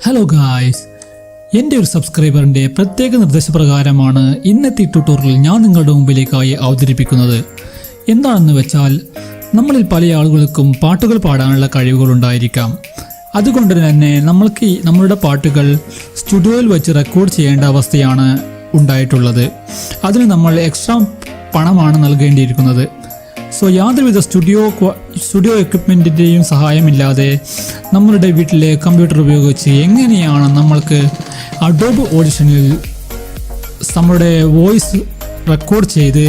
Hello guys, എൻ്റെ ഒരു സബ്സ്ക്രൈബറിൻ്റെ പ്രത്യേക നിർദ്ദേശപ്രകാരമാണ് ഇന്നത്തെ ട്യൂട്ടോറിയൽ ഞാൻ നിങ്ങളുടെ മുമ്പിലേക്കായി അവതരിപ്പിക്കുന്നത്. എന്താണെന്ന് വെച്ചാൽ, നമ്മളിൽ പല ആളുകൾക്കും പാട്ടുകൾ പാടാനുള്ള കഴിവുകളുണ്ടായിരിക്കാം. അതുകൊണ്ട് തന്നെ നമ്മളുടെ പാട്ടുകൾ സ്റ്റുഡിയോയിൽ വെച്ച് റെക്കോർഡ് ചെയ്യേണ്ട അവസ്ഥയാണ് ഉണ്ടായിട്ടുള്ളത്. അതിന് നമ്മൾ എക്സ്ട്രാ പണമാണ് നൽകേണ്ടിയിരിക്കുന്നത്. സോ യാതൊരുവിധ സ്റ്റുഡിയോ എക്വിപ്മെൻറ്റിൻ്റെയും സഹായമില്ലാതെ നമ്മളുടെ വീട്ടിലെ കമ്പ്യൂട്ടർ ഉപയോഗിച്ച് എങ്ങനെയാണ് നമ്മൾക്ക് അഡോബ് ഓഡിഷനിൽ നമ്മുടെ വോയിസ് റെക്കോർഡ് ചെയ്ത്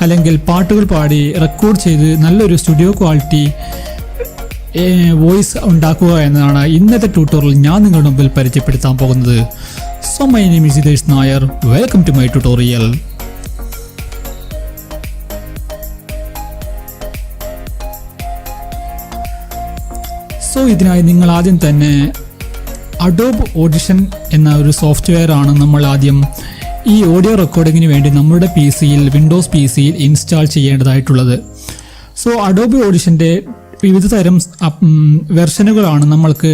അല്ലെങ്കിൽ പാട്ടുകൾ പാടി റെക്കോർഡ് ചെയ്ത് നല്ലൊരു സ്റ്റുഡിയോ ക്വാളിറ്റി വോയിസ് ഉണ്ടാക്കുക എന്നതാണ് ഇന്നത്തെ ട്യൂട്ടോറിയൽ ഞാൻ നിങ്ങളുടെ മുമ്പിൽ പരിചയപ്പെടുത്താൻ പോകുന്നത്. So my name is Hitesh Nair. Welcome to my tutorial. So ഇതിനായി നിങ്ങൾ ആദ്യം തന്നെ അഡോബ് ഓഡിഷൻ എന്ന ഒരു സോഫ്റ്റ്വെയർ ആണ് നമ്മൾ ആദ്യം ഈ ഓഡിയോ റെക്കോർഡിങ്ങിന് വേണ്ടി നമ്മുടെ വിൻഡോസ് പി സിയിൽ ഇൻസ്റ്റാൾ ചെയ്യേണ്ടതായിട്ടുള്ളത്. സോ അഡോബ് ഓഡിഷൻ്റെ വിവിധ തരം വെർഷനുകളാണ് നമ്മൾക്ക്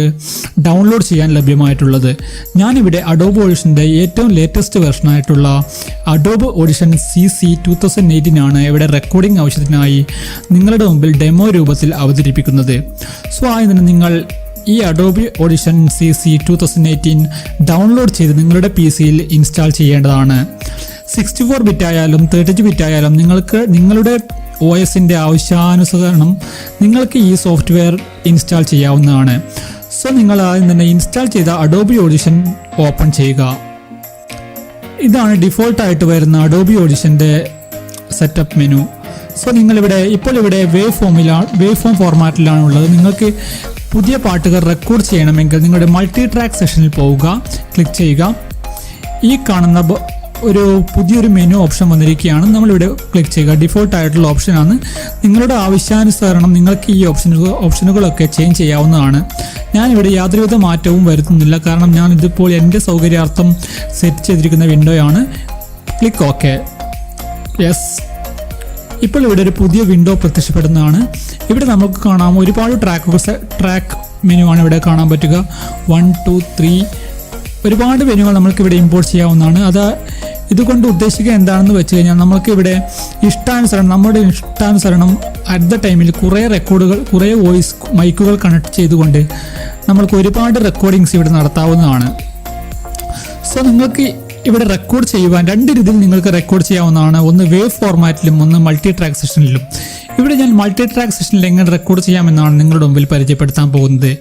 ഡൗൺലോഡ് ചെയ്യാൻ ലഭ്യമായിട്ടുള്ളത്. ഞാനിവിടെ അഡോബ് ഓഡിഷൻ്റെ ഏറ്റവും ലേറ്റസ്റ്റ് വെർഷനായിട്ടുള്ള അഡോബ് ഓഡിഷൻ CC 2018 ആണ് ഇവിടെ റെക്കോർഡിംഗ് ആവശ്യത്തിനായി നിങ്ങളുടെ മുമ്പിൽ ഡെമോ രൂപത്തിൽ അവതരിപ്പിക്കുന്നത്. സോ ആയതിന് നിങ്ങൾ ഈ അഡോബ് ഓഡിഷൻ CC 2018 ഡൗൺലോഡ് ചെയ്ത് നിങ്ങളുടെ സിയിൽ ഇൻസ്റ്റാൾ ചെയ്യേണ്ടതാണ്. 64 ബിറ്റ് ആയാലും 32 ബിറ്റ് ആയാലും നിങ്ങളുടെ OSൻ്റെ ആവശ്യാനുസരണം നിങ്ങൾക്ക് ഈ സോഫ്റ്റ്വെയർ ഇൻസ്റ്റാൾ ചെയ്യാവുന്നതാണ്. സോ നിങ്ങൾ ആദ്യം തന്നെ ഇൻസ്റ്റാൾ ചെയ്ത അഡോബ് ഓഡിഷൻ ഓപ്പൺ ചെയ്യുക. ഇതാണ് ഡിഫോൾട്ടായിട്ട് വരുന്ന അഡോബ് ഓഡിഷൻ്റെ സെറ്റപ്പ് മെനു. സോ നിങ്ങളിവിടെ ഇപ്പോൾ വേവ് ഫോം ഫോർമാറ്റിലാണ് ഉള്ളത്. നിങ്ങൾക്ക് പുതിയ പാട്ടുകൾ റെക്കോർഡ് ചെയ്യണമെങ്കിൽ നിങ്ങളുടെ മൾട്ടി ട്രാക്ക് സെഷനിൽ പോവുക, ക്ലിക്ക് ചെയ്യുക. ഈ കാണുന്ന ഒരു പുതിയൊരു മെനു ഓപ്ഷൻ വന്നിരിക്കുകയാണ്. നമ്മളിവിടെ ക്ലിക്ക് ചെയ്യുക. ഡിഫോൾട്ടായിട്ടുള്ള ഓപ്ഷനാണ്. നിങ്ങളുടെ ആവശ്യാനുസരണം നിങ്ങൾക്ക് ഈ ഓപ്ഷനുകളൊക്കെ ചേഞ്ച് ചെയ്യാവുന്നതാണ്. ഞാനിവിടെ യാതൊരുവിധ മാറ്റവും വരുത്തുന്നില്ല, കാരണം ഞാൻ ഇതിപ്പോൾ എൻ്റെ സൗകര്യാർത്ഥം സെറ്റ് ചെയ്തിരിക്കുന്ന വിൻഡോയാണ്. Click okay. യെസ്. ഇപ്പോൾ ഇവിടെ ഒരു പുതിയ വിൻഡോ പ്രത്യക്ഷപ്പെടുന്നതാണ്. ഇവിടെ നമുക്ക് കാണാം ഒരുപാട് ട്രാക്ക് മെനു ആണ് ഇവിടെ കാണാൻ പറ്റുക. 1 2 3 ഒരുപാട് മെനുകൾ നമ്മൾക്കിവിടെ ഇമ്പോർട്ട് ചെയ്യാവുന്നതാണ്. ഇതുകൊണ്ട് ഉദ്ദേശിക്കുക എന്താണെന്ന് വെച്ച് കഴിഞ്ഞാൽ, നമ്മൾക്ക് ഇവിടെ നമ്മുടെ ഇഷ്ടാനുസരണം അറ്റ് ദ ടൈമിൽ കുറേ വോയിസ് മൈക്കുകൾ കണക്ട് ചെയ്തുകൊണ്ട് നമ്മൾക്ക് ഒരുപാട് റെക്കോർഡിങ്സ് ഇവിടെ നടത്താവുന്നതാണ്. സോ നിങ്ങൾക്ക് ഇവിടെ റെക്കോർഡ് ചെയ്യുവാൻ രണ്ട് രീതിയിൽ നിങ്ങൾക്ക് റെക്കോർഡ് ചെയ്യാവുന്നതാണ്. ഒന്ന് വേവ് ഫോർമാറ്റിലും ഒന്ന് മൾട്ടി ട്രാക്ക് സെഷനിലും. ഇവിടെ ഞാൻ മൾട്ടി ട്രാക്ക് സെഷനിൽ എങ്ങനെ റെക്കോർഡ് ചെയ്യാമെന്നാണ് നിങ്ങളുടെ മുമ്പിൽ പരിചയപ്പെടുത്താൻ പോകുന്നത്.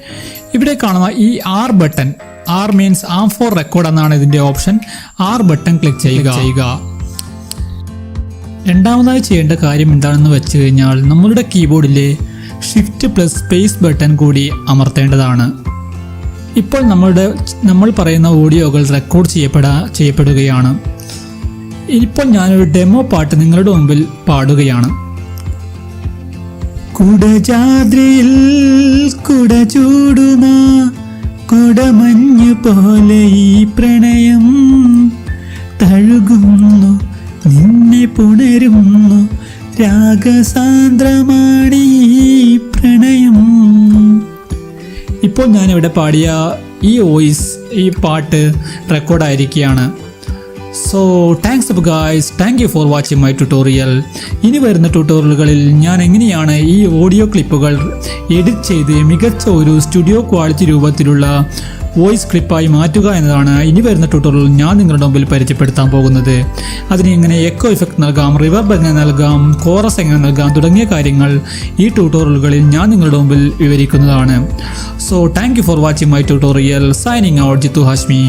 ഇവിടെ കാണുന്ന ഈ R ബട്ടൺ, R മീൻസ് ആം ഫോർ റെക്കോർഡ് എന്നാണ് ഇതിൻ്റെ ഓപ്ഷൻ. R ബട്ടൺ ക്ലിക്ക് ചെയ്യുക. രണ്ടാമതായി ചെയ്യേണ്ട കാര്യം എന്താണെന്ന് വെച്ച് കഴിഞ്ഞാൽ, നമ്മളുടെ കീബോർഡിലെ Shift+Space ബട്ടൺ കൂടി അമർത്തേണ്ടതാണ്. ഇപ്പോൾ നമ്മൾ പറയുന്ന ഓഡിയോകൾ റെക്കോർഡ് ചെയ്യപ്പെടുകയാണ്. ഇപ്പോൾ ഞാനൊരു ഡെമോ പാട്ട് നിങ്ങളുടെ മുമ്പിൽ പാടുകയാണ്. കുടജാദ്രിയിൽ കുട ചൂടുന്ന കുടമഞ്ഞു പോലെ ഈ പ്രണയം തഴുകുന്നു, നിന്നെ പുണരുന്നു, രാഗസാന്ദ്രമാണ് ഈ പ്രണയം. ഇപ്പോൾ ഞാനിവിടെ പാടിയ ഈ പാട്ട് റെക്കോർഡായിരിക്കുകയാണ്. So thanks up guys, thank you for watching my tutorial. ഇനി വരുന്ന ട്യൂട്ടോറിയലുകളിൽ ഞാൻ എങ്ങനെയാണ് ഈ ഓഡിയോ ക്ലിപ്പുകൾ എഡിറ്റ് ചെയ്ത് മികച്ച ഒരു സ്റ്റുഡിയോ ക്വാളിറ്റി രൂപത്തിലുള്ള വോയിസ് ക്ലിപ്പായി മാറ്റുക എന്നതാണ് ഇനി വരുന്ന ട്യൂട്ടോറിയൽ ഞാൻ നിങ്ങളുടെ മുമ്പിൽ പരിചയപ്പെടുത്താൻ പോകുന്നത്. അതിന് എങ്ങനെ എക്കോ ഇഫക്റ്റ് നൽകാം, റിവർബ് എങ്ങനെ നൽകാം, കോറസ് എങ്ങനെ നൽകാം തുടങ്ങിയ കാര്യങ്ങൾ ഈ ട്യൂട്ടോറിയലുകളിൽ ഞാൻ നിങ്ങളുടെ മുമ്പിൽ വിവരിക്കുന്നതാണ്. So thank you for watching my tutorial. Signing out, Jithu Hashmi.